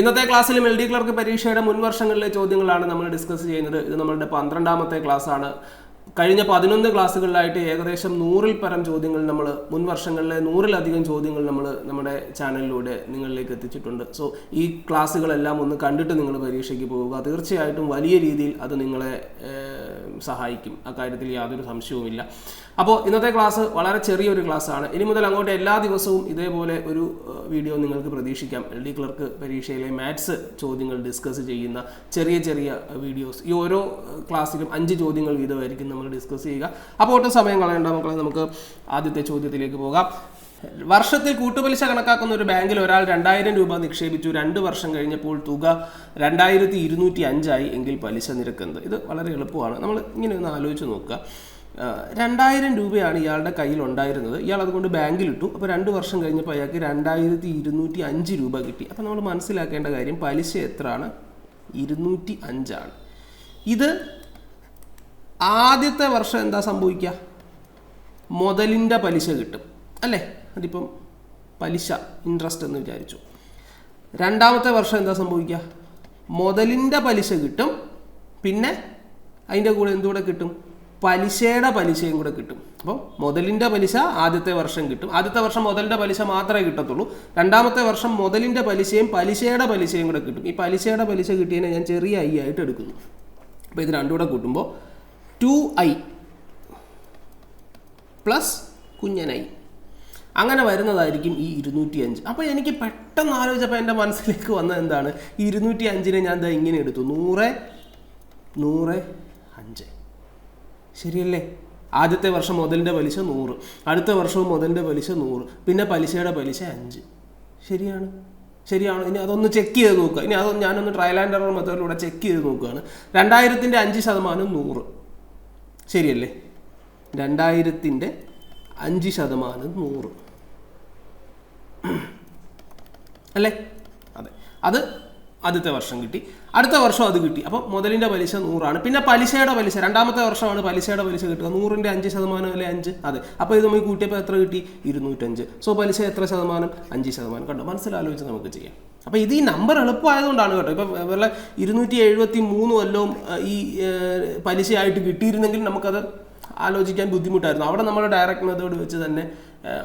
ഇന്നത്തെ ക്ലാസ്സിൽ എൽഡി ക്ലർക്ക് പരീക്ഷയുടെ മുൻ വർഷങ്ങളിലെ ചോദ്യങ്ങളാണ് നമ്മൾ ഡിസ്കസ് ചെയ്യുന്നത്. ഇത് നമ്മളുടെ 12ാമത്തെ ക്ലാസ്സാണ്. കഴിഞ്ഞ 11 ക്ലാസ്സുകളിലായിട്ട് ഏകദേശം 100-ൽ പരം ചോദ്യങ്ങൾ നമ്മൾ മുൻ വർഷങ്ങളിലെ 100-ലധികം ചോദ്യങ്ങൾ നമ്മൾ നമ്മുടെ ചാനലിലൂടെ നിങ്ങളിലേക്ക് എത്തിച്ചിട്ടുണ്ട്. സോ ഈ ക്ലാസ്സുകളെല്ലാം ഒന്ന് കണ്ടിട്ട് നിങ്ങൾ പരീക്ഷയ്ക്ക് പോവുക. തീർച്ചയായിട്ടും വലിയ രീതിയിൽ അത് നിങ്ങളെ സഹായിക്കും, അക്കാര്യത്തിൽ യാതൊരു സംശയവുമില്ല. അപ്പോൾ ഇന്നത്തെ ക്ലാസ് വളരെ ചെറിയൊരു ക്ലാസ്സാണ്. ഇനി മുതൽ അങ്ങോട്ട് എല്ലാ ദിവസവും ഇതേപോലെ ഒരു വീഡിയോ നിങ്ങൾക്ക് പ്രതീക്ഷിക്കാം. എൽഡി ക്ലർക്ക് പരീക്ഷയിലെ മാത്സ് ചോദ്യങ്ങൾ ഡിസ്കസ് ചെയ്യുന്ന ചെറിയ ചെറിയ വീഡിയോസ്. ഈ ഓരോ ക്ലാസ്സിലും 5 ചോദ്യങ്ങൾ വീതമായിരിക്കും നമ്മൾ ഡിസ്കസ് ചെയ്യുക. അപ്പോൾ ഒട്ടും സമയം കളയേണ്ട മക്കളെ, നമുക്ക് ആദ്യത്തെ ചോദ്യത്തിലേക്ക് പോകാം. വർഷത്തിൽ കൂട്ടുപലിശ കണക്കാക്കുന്ന ഒരു ബാങ്കിൽ ഒരാൾ 2000 രൂപ നിക്ഷേപിച്ചു. 2 വർഷം കഴിഞ്ഞപ്പോൾ തുക 2205 ആയി. എങ്കിൽ പലിശ നിരക്ക് എന്ത്? ഇത് വളരെ എളുപ്പമാണ്. നമ്മൾ ഇങ്ങനെ ഒന്ന് ആലോചിച്ച് നോക്കുക. 2000 രൂപയാണ് ഇയാളുടെ കയ്യിൽ ഉണ്ടായിരുന്നത്. ഇയാൾ അതുകൊണ്ട് ബാങ്കിലിട്ടു. അപ്പോൾ 2 വർഷം കഴിഞ്ഞപ്പോൾ അയാൾക്ക് 2205 രൂപ കിട്ടി. അപ്പോൾ നമ്മൾ മനസ്സിലാക്കേണ്ട കാര്യം, പലിശ എത്രയാണ്? 205 ആണ്. ഇത് ആദ്യത്തെ വർഷം എന്താ സംഭവിക്കുക? മുതലിൻ്റെ പലിശ കിട്ടും അല്ലേ? അതിപ്പം പലിശ, ഇൻട്രസ്റ്റ് എന്ന് വിചാരിച്ചു. രണ്ടാമത്തെ വർഷം എന്താ സംഭവിക്കുക? മുതലിൻ്റെ പലിശ കിട്ടും. പിന്നെ അതിൻ്റെ കൂടെ എന്തുകൂടെ കിട്ടും? പലിശയുടെ പലിശയും കൂടെ കിട്ടും. അപ്പം മുതലിൻ്റെ പലിശ ആദ്യത്തെ വർഷം കിട്ടും. ആദ്യത്തെ വർഷം മുതലിൻ്റെ പലിശ മാത്രമേ കിട്ടത്തുള്ളൂ. രണ്ടാമത്തെ വർഷം മുതലിൻ്റെ പലിശയും പലിശയുടെ പലിശയും കൂടെ കിട്ടും. ഈ പലിശയുടെ പലിശ കിട്ടിയതിനെ ഞാൻ ചെറിയ ഐ ആയിട്ട് എടുക്കുന്നു. അപ്പോൾ ഇത് രണ്ടും കൂടെ കൂട്ടുമ്പോൾ 2i പ്ലസ് കുഞ്ഞനൈ അങ്ങനെ വരുന്നതായിരിക്കും ഈ 205. അപ്പോൾ എനിക്ക് പെട്ടെന്ന് ആലോചിച്ചപ്പോൾ എൻ്റെ മനസ്സിലേക്ക് വന്നത് എന്താണ്? ഈ 205-നെ ഞാൻ ദാ ഇങ്ങനെ എടുത്തു. 100, 100, 5. ശരിയല്ലേ? ആദ്യത്തെ വർഷം മുതലിൻ്റെ പലിശ 100, അടുത്ത വർഷവും മുതലിൻ്റെ പലിശ 100, പിന്നെ പലിശയുടെ പലിശ 5. ശരിയാണ്, ശരിയാണ്. ഇനി അതൊന്ന് ചെക്ക് ചെയ്ത് നോക്കുക. ഇനി അതൊന്ന് ഞാനൊന്ന് ട്രയൽ ആൻഡ് എറർ മെത്തേഡിലൂടെ ചെക്ക് ചെയ്ത് നോക്കുകയാണ്. 2000-ൻ്റെ 5% 100. ശരിയല്ലേ? 2000-ൻ്റെ 5% 100 അല്ലേ? അതെ. അത് ആദ്യത്തെ വർഷം കിട്ടി. അടുത്ത വർഷം അത് കിട്ടി. അപ്പോൾ മുതലിൻ്റെ പലിശ 100 ആണ്. പിന്നെ പലിശയുടെ പലിശ, രണ്ടാമത്തെ വർഷമാണ് പലിശയുടെ പലിശ കിട്ടുക. 100-ൻ്റെ 5% അല്ലേ 5? അതെ. അപ്പോൾ ഇത് നമ്മൾ കൂട്ടിയപ്പോൾ എത്ര കിട്ടി? 205. സോ പലിശ എത്ര ശതമാനം? 5%. കണ്ടോ? മനസ്സിലാലോചിച്ച് നമുക്ക് ചെയ്യാം. അപ്പോൾ ഇത് ഈ നമ്പർ എളുപ്പമായതുകൊണ്ടാണ് കേട്ടോ. ഇപ്പം വല്ല 273 വല്ലതും ഈ പലിശയായിട്ട് കിട്ടിയിരുന്നെങ്കിൽ നമുക്കത് ആലോചിക്കാൻ ബുദ്ധിമുട്ടായിരുന്നു. അവിടെ നമ്മൾ ഡയറക്റ്റ് മെത്തേഡ് വെച്ച് തന്നെ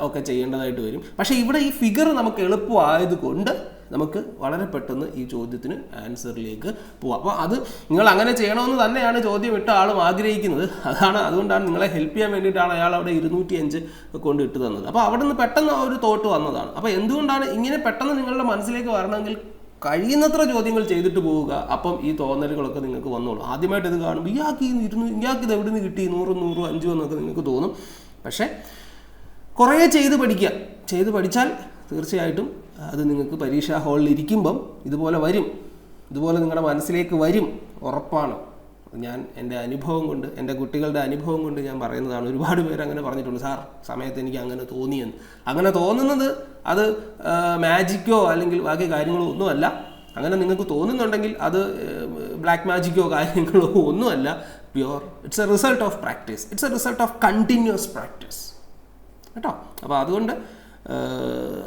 ഒക്കെ ചെയ്യേണ്ടതായിട്ട് വരും. പക്ഷേ ഇവിടെ ഈ ഫിഗർ നമുക്ക് എളുപ്പമായതുകൊണ്ട് നമുക്ക് വളരെ പെട്ടെന്ന് ഈ ചോദ്യത്തിന് ആൻസറിലേക്ക് പോവാം. അപ്പോൾ അത് നിങ്ങൾ അങ്ങനെ ചെയ്യണമെന്ന് തന്നെയാണ് ചോദ്യം ഇട്ട ആളും ആഗ്രഹിക്കുന്നത്. അതുകൊണ്ടാണ് നിങ്ങളെ ഹെൽപ്പ് ചെയ്യാൻ വേണ്ടിയിട്ടാണ് അയാൾ അവിടെ 205 കൊണ്ട് ഇട്ട് തന്നത്. അപ്പോൾ അവിടെ നിന്ന് പെട്ടെന്ന് ഒരു തോട്ട് വന്നതാണ്. അപ്പോൾ എന്തുകൊണ്ടാണ് ഇങ്ങനെ പെട്ടെന്ന് നിങ്ങളുടെ മനസ്സിലേക്ക് വരണമെങ്കിൽ കഴിയുന്നത്ര ചോദ്യങ്ങൾ ചെയ്തിട്ട് പോവുക. അപ്പം ഈ തോന്നലുകളൊക്കെ നിങ്ങൾക്ക് വന്നോളൂ. ആദ്യമായിട്ട് ഇത് കാണുമ്പോൾ ഇയാൾക്ക് ഇത് എവിടെ നിന്ന് കിട്ടി 100, 105 എന്നൊക്കെ നിങ്ങൾക്ക് തോന്നും. പക്ഷേ കുറേ ചെയ്ത് പഠിച്ചാൽ തീർച്ചയായിട്ടും അത് നിങ്ങൾക്ക് പരീക്ഷാ ഹാളിൽ ഇരിക്കുമ്പം ഇതുപോലെ വരും, ഇതുപോലെ നിങ്ങളുടെ മനസ്സിലേക്ക് വരും, ഉറപ്പാണ്. ഞാൻ എൻ്റെ അനുഭവം കൊണ്ട്, എൻ്റെ കുട്ടികളുടെ അനുഭവം കൊണ്ട് ഞാൻ പറയുന്നതാണ്. ഒരുപാട് പേര് അങ്ങനെ പറഞ്ഞിട്ടുണ്ട്, സാർ സമയത്ത് എനിക്ക് അങ്ങനെ തോന്നിയെന്ന്. അങ്ങനെ തോന്നുന്നത് അത് മാജിക്കോ അല്ലെങ്കിൽ ബാക്കി കാര്യങ്ങളോ ഒന്നുമല്ല. അങ്ങനെ നിങ്ങൾക്ക് തോന്നുന്നുണ്ടെങ്കിൽ അത് ബ്ലാക്ക് മാജിക്കോ കാര്യങ്ങളോ ഒന്നുമല്ല. Pure it's A result of practice. It's A result of continuous practice കേട്ടോ. അപ്പോൾ അതുകൊണ്ട്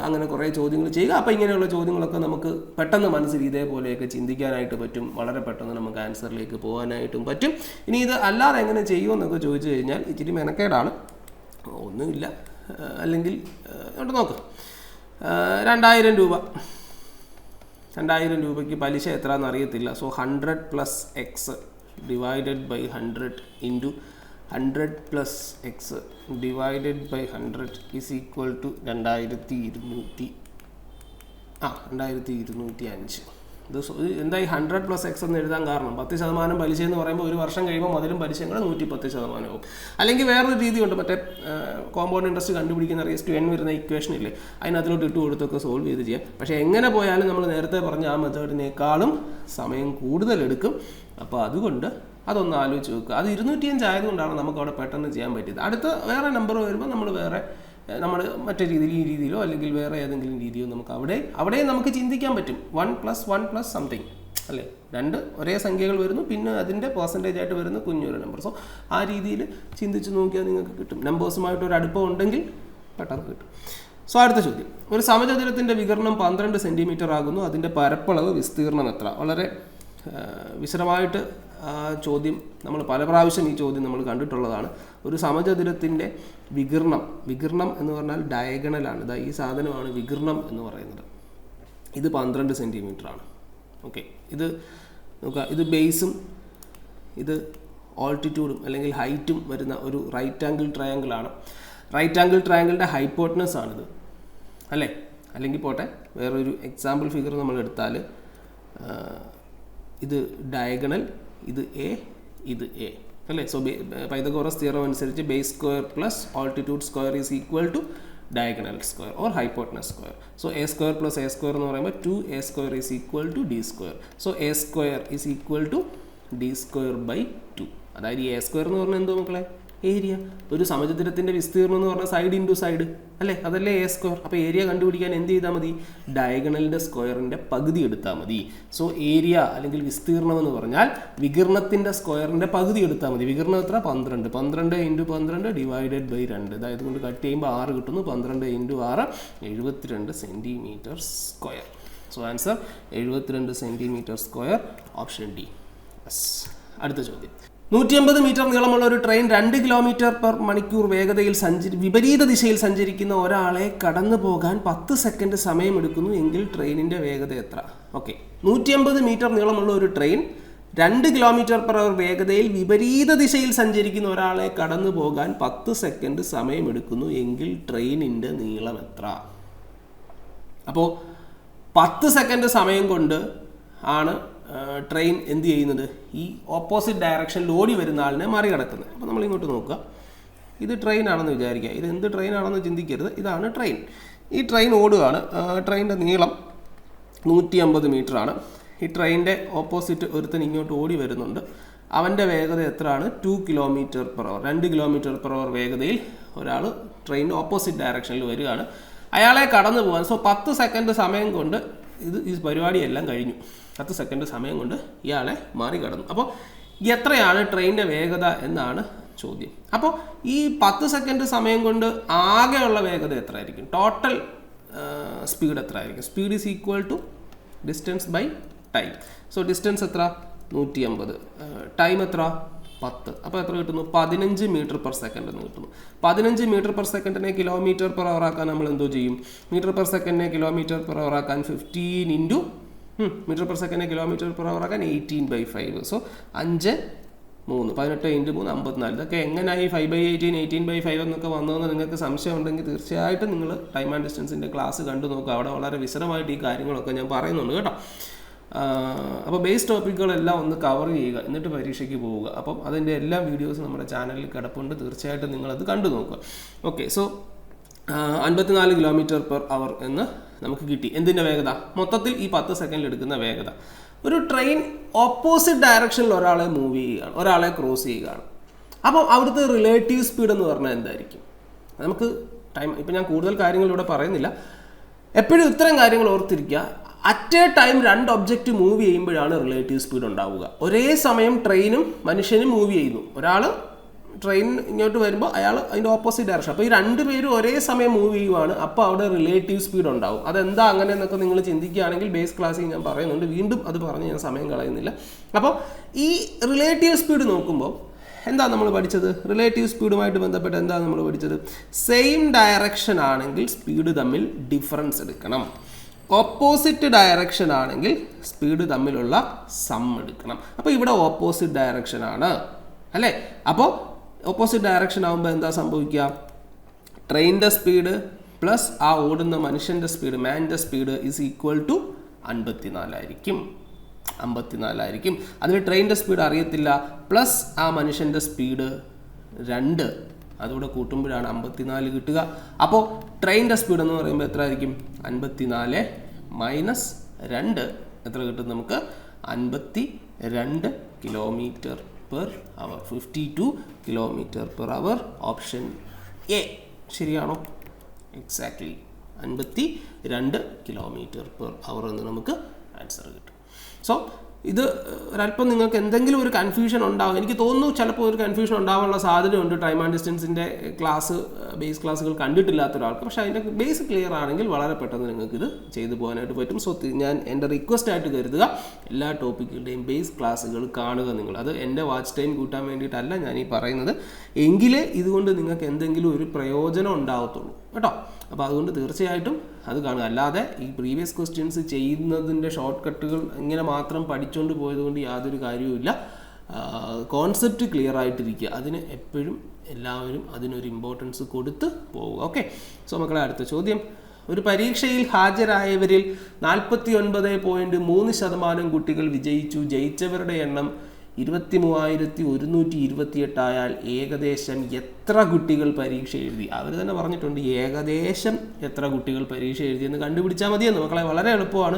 അങ്ങനെ കുറേ ചോദ്യങ്ങൾ ചെയ്യുക. അപ്പോൾ ഇങ്ങനെയുള്ള ചോദ്യങ്ങളൊക്കെ നമുക്ക് പെട്ടെന്ന് മനസ്സിൽ ഇതേപോലെയൊക്കെ ചിന്തിക്കാനായിട്ട് പറ്റും. വളരെ പെട്ടെന്ന് നമുക്ക് ആൻസറിലേക്ക് പോകാനായിട്ടും പറ്റും. ഇനി ഇത് അല്ലാതെ എങ്ങനെ ചെയ്യുമെന്നൊക്കെ ചോദിച്ചു കഴിഞ്ഞാൽ ഇച്ചിരി മെനക്കേടാണ്. ഒന്നുമില്ല, അല്ലെങ്കിൽ അങ്ങോട്ട് നോക്ക്. 2000 രൂപ, 2000 രൂപയ്ക്ക് പലിശ എത്രയാണെന്ന് അറിയത്തില്ല. So 100 + x divided by 100 into 100 + x divided by 100 is equal to 2205. ഇത് എന്തായി 100 + x എന്ന് എഴുതാൻ കാരണം 10% പലിശ എന്ന് പറയുമ്പോൾ ഒരു വർഷം കഴിയുമ്പോൾ മുതലും പലിശയും കൂടെ 110% ആവും. അല്ലെങ്കിൽ വേറൊരു രീതിയുണ്ട്, മറ്റേ കോമ്പൗണ്ട് ഇൻട്രസ്റ്റ് കണ്ടുപിടിക്കുന്ന ⁻n വരുന്ന ഇക്വേഷൻ ഇല്ലേ, അതിനകത്തിലോട്ട് ഇട്ട് കൊടുത്തൊക്കെ സോൾവ് ചെയ്ത് ചെയ്യാം. പക്ഷേ എങ്ങനെ പോയാലും നമ്മൾ നേരത്തെ പറഞ്ഞ ആ മെത്തേഡിനേക്കാളും സമയം കൂടുതലെടുക്കും. അപ്പോൾ അതുകൊണ്ട് അതൊന്ന് ആലോചിച്ച് വെക്കുക. അത് 205 ആയതുകൊണ്ടാണ് നമുക്ക് അവിടെ പെട്ടെന്ന് ചെയ്യാൻ പറ്റിയത്. അടുത്ത വേറെ നമ്പർ വരുമ്പോൾ നമ്മൾ മറ്റേ രീതിയിൽ, ഈ രീതിയിലോ അല്ലെങ്കിൽ വേറെ ഏതെങ്കിലും രീതിയോ നമുക്ക് അവിടെ നമുക്ക് ചിന്തിക്കാൻ പറ്റും. 1 + 1 + സംതിങ് അല്ലേ? 2 ഒരേ സംഖ്യകൾ വരുന്നു, പിന്നെ അതിൻ്റെ പെർസെൻറ്റേജ് ആയിട്ട് വരുന്ന കുഞ്ഞൊരു നമ്പർ. സോ ആ രീതിയിൽ ചിന്തിച്ച് നോക്കിയാൽ നിങ്ങൾക്ക് കിട്ടും. നമ്പേഴ്സുമായിട്ട് ഒരു അടുപ്പം ഉണ്ടെങ്കിൽ പെട്ടെന്ന് കിട്ടും. സോ അടുത്ത ചോദ്യം, ഒരു സമചതുരത്തിൻ്റെ വികർണം 12 സെൻറ്റിമീറ്റർ ആകുന്നു, അതിൻ്റെ പരപ്പളവ് വിസ്തീർണം എത്ര? വളരെ വിശദമായിട്ട് ചോദ്യം നമ്മൾ പല പ്രാവശ്യം ഈ ചോദ്യം നമ്മൾ കണ്ടിട്ടുള്ളതാണ്. ഒരു സമചതുരത്തിൻ്റെ വികർണം എന്ന് പറഞ്ഞാൽ ഡയഗണലാണ്. ഇതാ ഈ സാധനമാണ് വികർണം എന്ന് പറയുന്നത്. ഇത് 12 സെൻറ്റിമീറ്റർ ആണ്. ഓക്കെ, ഇത് നോക്കുക, ഇത് ബേസും ഇത് ഓൾട്ടിറ്റ്യൂഡും അല്ലെങ്കിൽ ഹൈറ്റും വരുന്ന ഒരു റൈറ്റ് ആംഗിൾ ട്രയാങ്കിൾ ആണ്. റൈറ്റ് ആംഗിൾ ട്രയാങ്കിളിൻ്റെ ഹൈപ്പോട്ടനസ് ആണിത് അല്ലേ? അല്ലെങ്കിൽ പോട്ടെ, വേറൊരു എക്സാമ്പിൾ ഫിഗർ നമ്മൾ എടുത്താൽ ഇത് ഡയഗണൽ, ഇത് എ, ഇത് എ അല്ലേ? സോ പൈതഗോറസ് തിയറം അനുസരിച്ച് base square plus altitude square is equal to diagonal square or hypotenuse square. So a square plus a square എന്ന് പറയുമ്പോൾ 2a square is equal to d square. So a square is equal to d square by 2. അതായത് A square എന്ന് പറഞ്ഞാൽ എന്തോ മക്കളെ? Area. ഒരു സമചതുരത്തിൻ്റെ വിസ്തീർണം എന്ന് പറഞ്ഞാൽ സൈഡ് ഇൻറ്റു സൈഡ് അല്ലേ? അതല്ലേ എ സ്ക്വയർ. അപ്പോൾ ഏരിയ കണ്ടുപിടിക്കാൻ എന്ത് ചെയ്താൽ മതി? ഡയഗണലിൻ്റെ സ്ക്വയറിൻ്റെ പകുതി എടുത്താൽ മതി. സോ ഏരിയ അല്ലെങ്കിൽ വിസ്തീർണം എന്ന് പറഞ്ഞാൽ വികർണത്തിൻ്റെ സ്ക്വയറിൻ്റെ പകുതി എടുത്താൽ മതി. വികർണം എത്ര? 12. 12 ഇൻറ്റു 12 ഡിവൈഡഡ് ബൈ 2. അതായത് കൊണ്ട് കട്ട് ചെയ്യുമ്പോൾ 6 കിട്ടുന്നു. 12 into 6 72 centimetre square. So answer 72 centimetre square, option D. അടുത്ത ചോദ്യം, 150 മീറ്റർ നീളമുള്ള ഒരു ട്രെയിൻ 2 കിലോമീറ്റർ പെർ മണിക്കൂർ വേഗതയിൽ വിപരീത ദിശയിൽ സഞ്ചരിക്കുന്ന ഒരാളെ കടന്നു പോകാൻ 10 സെക്കൻഡ് സമയമെടുക്കുന്നു എങ്കിൽ ട്രെയിനിൻ്റെ വേഗത എത്ര? ഓക്കെ, 150 മീറ്റർ നീളമുള്ള ഒരു ട്രെയിൻ 2 കിലോമീറ്റർ പെർ അവർ വേഗതയിൽ വിപരീത ദിശയിൽ സഞ്ചരിക്കുന്ന ഒരാളെ കടന്നു പോകാൻ 10 സെക്കൻഡ് സമയമെടുക്കുന്നു എങ്കിൽ ട്രെയിനിൻ്റെ നീളം എത്ര? അപ്പോൾ 10 സെക്കൻഡ് സമയം കൊണ്ട് ആണ് ട്രെയിൻ എന്ത് ചെയ്യുന്നത്? ഈ ഓപ്പോസിറ്റ് ഡയറക്ഷനിൽ ഓടി വരുന്ന ആളിനെ മറികടക്കുന്നത്. അപ്പോൾ നമ്മൾ ഇങ്ങോട്ട് നോക്കുക, ഇത് ട്രെയിൻ ആണെന്ന് വിചാരിക്കുക. ഇത് എന്ത് ട്രെയിൻ ആണെന്ന് ചിന്തിക്കരുത്, ഇതാണ് ട്രെയിൻ. ഈ ട്രെയിൻ ഓടുകയാണ്. ട്രെയിനിൻ്റെ നീളം 150 മീറ്റർ ആണ്. ഈ ട്രെയിനിൻ്റെ ഓപ്പോസിറ്റ് ഒരുത്തൻ ഇങ്ങോട്ട് ഓടി വരുന്നുണ്ട്. അവൻ്റെ വേഗത എത്രയാണ്? 2 കിലോമീറ്റർ പെർ അവർ. 2 കിലോമീറ്റർ പെർ അവർ വേഗതയിൽ ഒരാൾ ട്രെയിനിൻ്റെ ഓപ്പോസിറ്റ് ഡയറക്ഷനിൽ വരികയാണ്. അയാളെ കടന്നു പോകാൻ 10 സെക്കൻഡ് സമയം കൊണ്ട് ഈ പരിപാടിയെല്ലാം കഴിഞ്ഞു. 10 സെക്കൻഡ് സമയം കൊണ്ട് ഇയാളെ മറികടന്നു. അപ്പോൾ എത്രയാണ് ട്രെയിനിൻ്റെ വേഗത എന്നാണ് ചോദ്യം. അപ്പോൾ ഈ 10 സെക്കൻഡ് സമയം കൊണ്ട് ആകെയുള്ള വേഗത എത്ര ആയിരിക്കും? ടോട്ടൽ സ്പീഡ് എത്ര ആയിരിക്കും? Speed is equal to distance by time. So distance എത്ര? 150. ടൈം എത്ര? 10. അപ്പോൾ എത്ര കിട്ടുന്നു? 15 മീറ്റർ പെർ സെക്കൻഡ് എന്ന് കിട്ടുന്നു. 15 മീറ്റർ പെർ സെക്കൻഡിനെ കിലോമീറ്റർ പെർ അവർ ആക്കാൻ നമ്മൾ എന്തോ ചെയ്യും? മീറ്റർ പെർ സെക്കൻഡിനെ കിലോമീറ്റർ പെർ അവർ ആക്കാൻ 15 ഇൻറ്റു മീറ്റർ പെർ സെക്കൻഡിനെ കിലോമീറ്റർ പെർ അവർ ആക്കാൻ 18/5. So 5 3 18 into 3 54. ഇതൊക്കെ എങ്ങനെയായി 5/18 18/5 എന്നൊക്കെ വന്നതെന്ന് നിങ്ങൾക്ക് സംശയം ഉണ്ടെങ്കിൽ തീർച്ചയായിട്ടും നിങ്ങൾ ടൈം ആൻഡ് ഡിസ്റ്റൻസിൻ്റെ ക്ലാസ് കണ്ടു നോക്കുക. അവിടെ വളരെ വിശദമായിട്ട് ഈ കാര്യങ്ങളൊക്കെ ഞാൻ പറയുന്നുണ്ട് കേട്ടോ. അപ്പോൾ ബേസ് ടോപ്പിക്കുകളെല്ലാം ഒന്ന് കവർ ചെയ്യുക, എന്നിട്ട് പരീക്ഷയ്ക്ക് പോവുക. അപ്പം അതിൻ്റെ എല്ലാ വീഡിയോസും നമ്മുടെ ചാനലിൽ കിടപ്പുണ്ട്. തീർച്ചയായിട്ടും നിങ്ങളത് കണ്ടു നോക്കുക. ഓക്കെ, സോ 54 കിലോമീറ്റർ പെർ അവർ എന്ന് നമുക്ക് കിട്ടി. എന്തിൻ്റെ വേഗത? മൊത്തത്തിൽ ഈ 10 സെക്കൻഡിൽ എടുക്കുന്ന വേഗത. ഒരു ട്രെയിൻ ഓപ്പോസിറ്റ് ഡയറക്ഷനിൽ ഒരാളെ മൂവ് ചെയ്യുകയാണ്, ഒരാളെ ക്രോസ് ചെയ്യുകയാണ്. അപ്പോൾ അവിടുത്തെ റിലേറ്റീവ് സ്പീഡ് എന്ന് പറഞ്ഞാൽ എന്തായിരിക്കും? നമുക്ക് ടൈം ഇപ്പം ഞാൻ കൂടുതൽ കാര്യങ്ങൾ ഇവിടെ പറയുന്നില്ല. എപ്പോഴും ഇത്തരം കാര്യങ്ങൾ ഓർത്തിരിക്കുക. At A time 2 object move ചെയ്യുമ്പോഴാണ് റിലേറ്റീവ് സ്പീഡ് ഉണ്ടാവുക. ഒരേ സമയം ട്രെയിനും മനുഷ്യനും മൂവ് ചെയ്യുന്നു. ഒരാൾ ട്രെയിൻ ഇങ്ങോട്ട് വരുമ്പോൾ അയാൾ അതിൻ്റെ ഓപ്പോസിറ്റ് ഡയറക്ഷൻ. അപ്പോൾ ഈ 2 പേരും ഒരേ സമയം മൂവ് ചെയ്യുവാണ്. അപ്പോൾ അവിടെ റിലേറ്റീവ് സ്പീഡ് ഉണ്ടാവും. അതെന്താ അങ്ങനെ എന്നൊക്കെ നിങ്ങൾ ചിന്തിക്കുകയാണെങ്കിൽ ബേസ് ക്ലാസ്സിൽ ഞാൻ പറയുന്നുണ്ട്. വീണ്ടും അത് പറഞ്ഞ് ഞാൻ സമയം കളയുന്നില്ല. അപ്പോൾ ഈ റിലേറ്റീവ് സ്പീഡ് നോക്കുമ്പോൾ എന്താ നമ്മൾ പഠിച്ചത്? റിലേറ്റീവ് സ്പീഡുമായിട്ട് ബന്ധപ്പെട്ട് എന്താ നമ്മൾ പഠിച്ചത്? സെയിം ഡയറക്ഷൻ ആണെങ്കിൽ സ്പീഡ് തമ്മിൽ ഡിഫറൻസ് എടുക്കണം. ഓപ്പോസിറ്റ് ഡയറക്ഷൻ ആണെങ്കിൽ സ്പീഡ് തമ്മിലുള്ള സം എടുക്കണം. അപ്പോൾ ഇവിടെ ഓപ്പോസിറ്റ് ഡയറക്ഷൻ ആണ് അല്ലേ? അപ്പോൾ ഓപ്പോസിറ്റ് ഡയറക്ഷൻ ആകുമ്പോൾ എന്താ സംഭവിക്കുക? ട്രെയിനിൻ്റെ സ്പീഡ് പ്ലസ് ആ ഓടുന്ന മനുഷ്യൻ്റെ സ്പീഡ്, മാൻ്റെ സ്പീഡ് ഈസ് ഈക്വൽ ടു 54 ആയിരിക്കും. 54 ആയിരിക്കും. അതിൽ ട്രെയിനിൻ്റെ സ്പീഡ് അറിയത്തില്ല, പ്ലസ് ആ മനുഷ്യൻ്റെ സ്പീഡ് 2 അതുകൂടെ കൂട്ടുമ്പോഴാണ് 54 കിട്ടുക. അപ്പോൾ ട്രെയിനിൻ്റെ സ്പീഡ് എന്ന് പറയുമ്പോൾ എത്ര ആയിരിക്കും? 54 മൈനസ് 2 എത്ര കിട്ടും നമുക്ക്? 52 kilometre per our. 52 kilometre per our. Option A ശരിയാണോ? എക്സാക്ട്ലി 52 കിലോമീറ്റർ പെർ അവർ എന്ന് നമുക്ക് ആൻസർ കിട്ടും. സോ ഇത് ഒരല്പം നിങ്ങൾക്ക് എന്തെങ്കിലും ഒരു കൺഫ്യൂഷൻ ഉണ്ടാകും. എനിക്ക് തോന്നുന്നു ചിലപ്പോൾ ഒരു കൺഫ്യൂഷൻ ഉണ്ടാകാനുള്ള സാധ്യതയുണ്ട് ടൈം ആൻഡ് ഡിസ്റ്റൻസിൻ്റെ ബേസ് ക്ലാസ്സുകൾ കണ്ടിട്ടില്ലാത്ത ഒരാൾക്ക്. പക്ഷേ അതിൻ്റെ ബേസ് ക്ലിയർ ആണെങ്കിൽ വളരെ പെട്ടെന്ന് നിങ്ങൾക്ക് ഇത് ചെയ്തു പോകാനായിട്ട് പറ്റും. സോ ഞാൻ എൻ്റെ റിക്വസ്റ്റ് ആയിട്ട് കരുതുക, എല്ലാ ടോപ്പിക്കുകളുടെയും ബേസ് ക്ലാസ്സുകൾ കാണുക നിങ്ങൾ. അത് എൻ്റെ വാച്ച് ടൈം കൂട്ടാൻ വേണ്ടിയിട്ടല്ല ഞാൻ ഈ പറയുന്നത്, എങ്കിലേ ഇതുകൊണ്ട് നിങ്ങൾക്ക് എന്തെങ്കിലും ഒരു പ്രയോജനം ഉണ്ടാകത്തുള്ളൂ കേട്ടോ. അപ്പോൾ അതുകൊണ്ട് തീർച്ചയായിട്ടും അത് കാണുക. അല്ലാതെ ഈ പ്രീവിയസ് ക്വസ്റ്റ്യൻസ് ചെയ്യുന്നതിൻ്റെ ഷോർട്ട് കട്ടുകൾ ഇങ്ങനെ മാത്രം പഠിച്ചുകൊണ്ട് പോയതുകൊണ്ട് യാതൊരു കാര്യവുമില്ല. കോൺസെപ്റ്റ് ക്ലിയർ ആയിട്ടിരിക്കുക, അതിന് എപ്പോഴും എല്ലാവരും അതിനൊരു ഇമ്പോർട്ടൻസ് കൊടുത്ത് പോവുക. ഓക്കെ. സോ മക്കളെ, അടുത്ത ചോദ്യം. ഒരു പരീക്ഷയിൽ ഹാജരായവരിൽ 49.3% കുട്ടികൾ വിജയിച്ചു. ജയിച്ചവരുടെ എണ്ണം 23,128 ആയാൽ ഏകദേശം എത്ര കുട്ടികൾ പരീക്ഷ എഴുതി? അവർ തന്നെ പറഞ്ഞിട്ടുണ്ട് ഏകദേശം എത്ര കുട്ടികൾ പരീക്ഷ എഴുതിയെന്ന് കണ്ടുപിടിച്ചാൽ മതിയെന്ന്. മക്കളെ, വളരെ എളുപ്പമാണ്.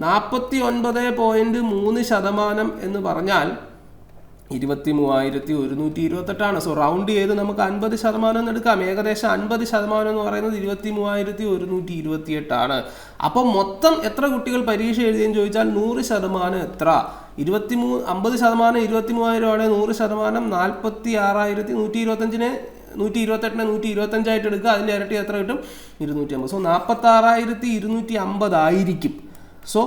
49.3% എന്ന് പറഞ്ഞാൽ 23,128. സോ റൗണ്ട് ചെയ്ത് നമുക്ക് 50% എന്ന് എടുക്കാം. ഏകദേശം 50% എന്ന് പറയുന്നത് 23,128 ആണ്. അപ്പം മൊത്തം എത്ര കുട്ടികൾ പരീക്ഷ എഴുതിയെന്ന് ചോദിച്ചാൽ 100% എത്ര? 50% 23,000 ആണ്. 100% 46,125. 128 125 ആയിട്ട് എടുക്കുക. അതിൻ്റെ ഇരട്ടി എത്ര കിട്ടും? 250. സോ 46,250 ആയിരിക്കും. സോ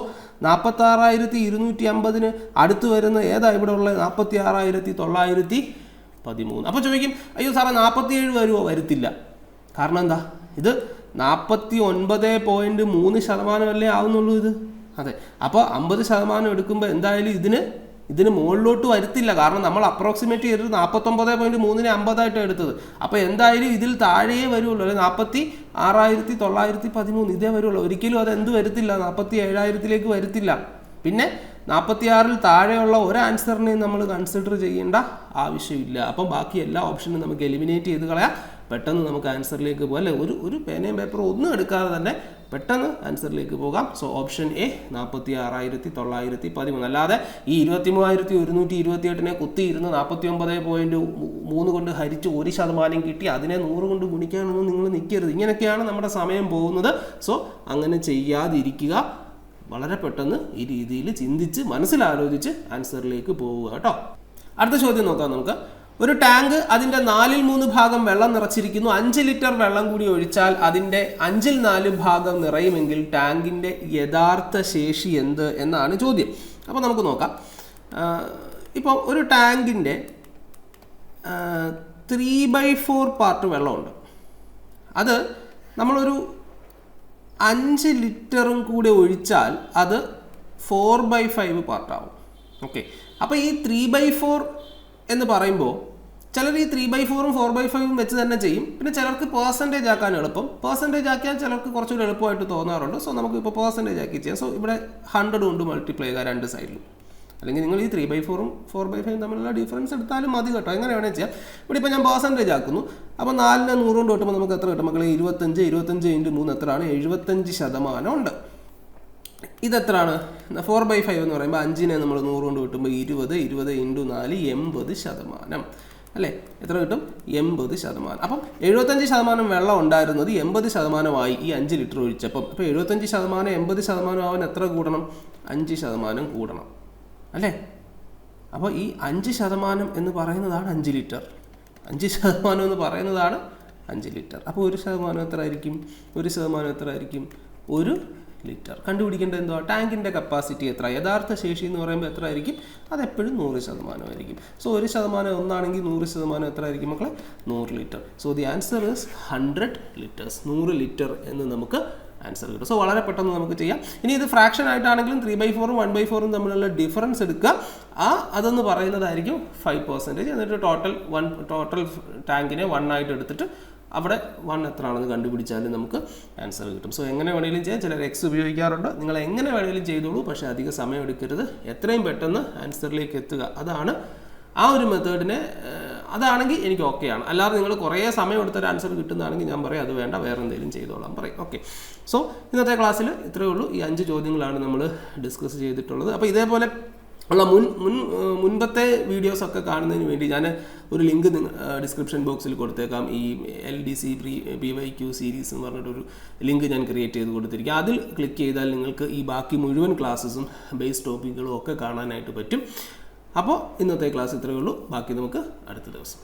46,250 അടുത്ത് വരുന്ന ഏതാ ഇവിടെ ഉള്ളത്? 46,913. അപ്പോൾ ചോദിക്കും, അയ്യോ സാറേ 47 വരുമോ? വരുത്തില്ല. കാരണം എന്താ? ഇത് 49.3% അല്ലേ ആവുന്നുള്ളൂ ഇത്. അതെ. അപ്പോൾ 50% എടുക്കുമ്പോൾ എന്തായാലും ഇതിന് മുകളിലോട്ട് വരുത്തില്ല. കാരണം നമ്മൾ അപ്രോക്സിമേറ്റ് ചെയ്തിട്ട് 49.3-നെ 50 എടുത്തത്. അപ്പോൾ എന്തായാലും ഇതിൽ താഴെയേ വരുള്ളൂ, അല്ലെ 46,913 ഇതേ വരുള്ളൂ. ഒരിക്കലും അത് എന്ത് വരത്തില്ല, 47,000 വരത്തില്ല. പിന്നെ 46-ൽ താഴെയുള്ള ഒരു ആൻസറിനെയും നമ്മൾ കൺസിഡർ ചെയ്യേണ്ട ആവശ്യമില്ല. അപ്പം ബാക്കി എല്ലാ ഓപ്ഷനും നമുക്ക് എലിമിനേറ്റ് ചെയ്ത് കളയാം. പെട്ടെന്ന് നമുക്ക് ആൻസറിലേക്ക് പോകാം, അല്ലേ? ഒരു പേനയും പേപ്പറും ഒന്നും എടുക്കാതെ തന്നെ പെട്ടെന്ന് ആൻസറിലേക്ക് പോകാം. So option A 46,913. അല്ലാതെ ഈ 23,128-നെ കുത്തിയിരുന്ന് 49.3 കൊണ്ട് ഹരിച്ച് 1% കിട്ടി അതിനെ 100 കൊണ്ട് ഗുണിക്കാനൊന്നും നിങ്ങൾ നിൽക്കരുത്. ഇങ്ങനെയൊക്കെയാണ് നമ്മുടെ സമയം പോകുന്നത്. സോ അങ്ങനെ ചെയ്യാതിരിക്കുക. വളരെ പെട്ടെന്ന് ഈ രീതിയിൽ ചിന്തിച്ച് മനസ്സിലാലോചിച്ച് ആൻസറിലേക്ക് പോവുക കേട്ടോ. അടുത്ത ചോദ്യം നോക്കാം നമുക്ക്. ഒരു ടാങ്ക് അതിൻ്റെ 4/3 വെള്ളം നിറച്ചിരിക്കുന്നു. 5 ലിറ്റർ വെള്ളം കൂടി ഒഴിച്ചാൽ അതിൻ്റെ 4/5 നിറയുമെങ്കിൽ ടാങ്കിൻ്റെ യഥാർത്ഥ ശേഷി എന്ത് എന്നാണ് ചോദ്യം. അപ്പോൾ നമുക്ക് നോക്കാം. ഇപ്പോൾ ഒരു ടാങ്കിൻ്റെ 3/4 പാർട്ട് വെള്ളമുണ്ട്. അത് നമ്മളൊരു 5 ലിറ്ററും കൂടെ ഒഴിച്ചാൽ അത് 4/5 പാർട്ടാവും. ഓക്കെ. അപ്പോൾ ഈ 3/4 എന്ന് പറയുമ്പോൾ ചിലർ ഈ 3/4-ഉം 4/5-ഉം വെച്ച് തന്നെ ചെയ്യും. പിന്നെ ചിലർക്ക് പെർസെൻറ്റേജ് ആക്കാൻ എളുപ്പം. പെർസെൻറ്റേജ് ആക്കിയാൽ ചിലർക്ക് കുറച്ചുകൂടി എളുപ്പമായിട്ട് തോന്നാറുണ്ട്. സോ നമുക്ക് ഇപ്പോൾ പെർസെൻറ്റേജ് ആക്കി ചെയ്യാം. സോ ഇവിടെ 100 കൊണ്ട് മൾട്ടിപ്ലൈ ചെയ്യുക രണ്ട് സൈഡിലും. അല്ലെങ്കിൽ നിങ്ങൾ ഈ 3/4-ഉം 4/5-ഉം തമ്മിലുള്ള ഡിഫറൻസ് എടുത്താലും മതി കേട്ടോ. എങ്ങനെ വേണമെങ്കിൽ ചെയ്യാം. ഇവിടെ ഇപ്പോൾ ഞാൻ പെർസെൻറ്റേജ് ആക്കുന്നു. അപ്പോൾ 4-നെ 100 കൊണ്ട് കിട്ടുമ്പോൾ നമുക്ക് എത്ര കിട്ടും മക്കളെ? 25 × 3 എത്രയാണ്? 75% ഉണ്ട്. ഇതെത്രയാണ്? 4/5 എന്ന് പറയുമ്പോൾ 5-നെ നമ്മൾ 100 കൊണ്ട് കിട്ടുമ്പോൾ 20 × 4 80%. അല്ലേ? എത്ര കിട്ടും? 80%. അപ്പം 75% വെള്ളം ഉണ്ടായിരുന്നത് 80%-ആയി ഈ 5 ലിറ്റർ ഒഴിച്ചപ്പം. അപ്പോൾ 75% 80% ആവാൻ എത്ര കൂടണം? 5% കൂടണം, അല്ലേ? അപ്പോൾ ഈ 5% എന്ന് പറയുന്നതാണ് 5 ലിറ്റർ. 5% എന്ന് പറയുന്നതാണ് 5 ലിറ്റർ. അപ്പോൾ 1% എത്ര ആയിരിക്കും? 1% എത്ര ആയിരിക്കും? 1 ലിറ്റർ. കണ്ടുപിടിക്കേണ്ടത് എന്തോ? ടാങ്കിൻ്റെ കപ്പാസിറ്റി എത്ര? യഥാർത്ഥ ശേഷി എന്ന് പറയുമ്പോൾ എത്ര ആയിരിക്കും? അതെപ്പോഴും 100% ആയിരിക്കും. സോ 1% ഒന്നാണെങ്കിൽ 100% എത്ര ആയിരിക്കും മക്കളെ? 100 litre. So the answer is 100 litres. 100 litre എന്ന് നമുക്ക് ആൻസർ കിട്ടും. സോ വളരെ പെട്ടെന്ന് നമുക്ക് ചെയ്യാം. ഇനി ഇത് ഫ്രാക്ഷൻ ആയിട്ടാണെങ്കിലും 3/4-ഉം 1/4-ഉം തമ്മിലുള്ള ഡിഫറൻസ് എടുക്കുക. അതെന്ന് പറയുന്നതായിരിക്കും 5%. എന്നിട്ട് ടോട്ടൽ ടാങ്കിനെ 1 ആയിട്ട് എടുത്തിട്ട് അവിടെ 1 എത്രയാണെന്ന് കണ്ടുപിടിച്ചാലും നമുക്ക് ആൻസർ കിട്ടും. സോ എങ്ങനെ വേണമെങ്കിലും ചെയ്യാം. ചിലർ എക്സ് ഉപയോഗിക്കാറുണ്ട്. നിങ്ങൾ എങ്ങനെ വേണമെങ്കിലും ചെയ്തോളൂ, പക്ഷേ അധികം സമയം എടുക്കരുത്. എത്രയും പെട്ടെന്ന് ആൻസറിലേക്ക് എത്തുക. അതാണ് ആ ഒരു മെത്തേഡിനെ. അതാണെങ്കിൽ എനിക്ക് ഓക്കെയാണ്. അല്ലാതെ നിങ്ങൾ കുറേ സമയം എടുത്തൊരു ആൻസർ കിട്ടുന്നതാണെങ്കിൽ ഞാൻ പറയും അത് വേണ്ട, വേറെ എന്തെങ്കിലും ചെയ്തോളാം പറയും. ഓക്കെ. സോ ഇന്നത്തെ ക്ലാസ്സിൽ ഇത്രയേ ഉള്ളൂ. ഈ 5 ചോദ്യങ്ങളാണ് നമ്മൾ ഡിസ്കസ് ചെയ്തിട്ടുള്ളത്. അപ്പോൾ ഇതേപോലെ ഉള്ള മുൻപത്തെ വീഡിയോസൊക്കെ കാണുന്നതിന് വേണ്ടി ഞാൻ ഒരു ലിങ്ക് ഡിസ്ക്രിപ്ഷൻ ബോക്സിൽ കൊടുത്തേക്കാം. ഈ LDC PYQ സീരീസ് എന്ന് പറഞ്ഞിട്ടൊരു ലിങ്ക് ഞാൻ ക്രിയേറ്റ് ചെയ്ത് കൊടുത്തിരിക്കുക. അതിൽ ക്ലിക്ക് ചെയ്താൽ നിങ്ങൾക്ക് ഈ ബാക്കി മുഴുവൻ ക്ലാസ്സസും ബേസ് ടോപ്പിക്കുകളും ഒക്കെ കാണാനായിട്ട് പറ്റും. അപ്പോൾ ഇന്നത്തെ ക്ലാസ് ഇത്രയേ ഉള്ളൂ. ബാക്കി നമുക്ക് അടുത്ത ദിവസം.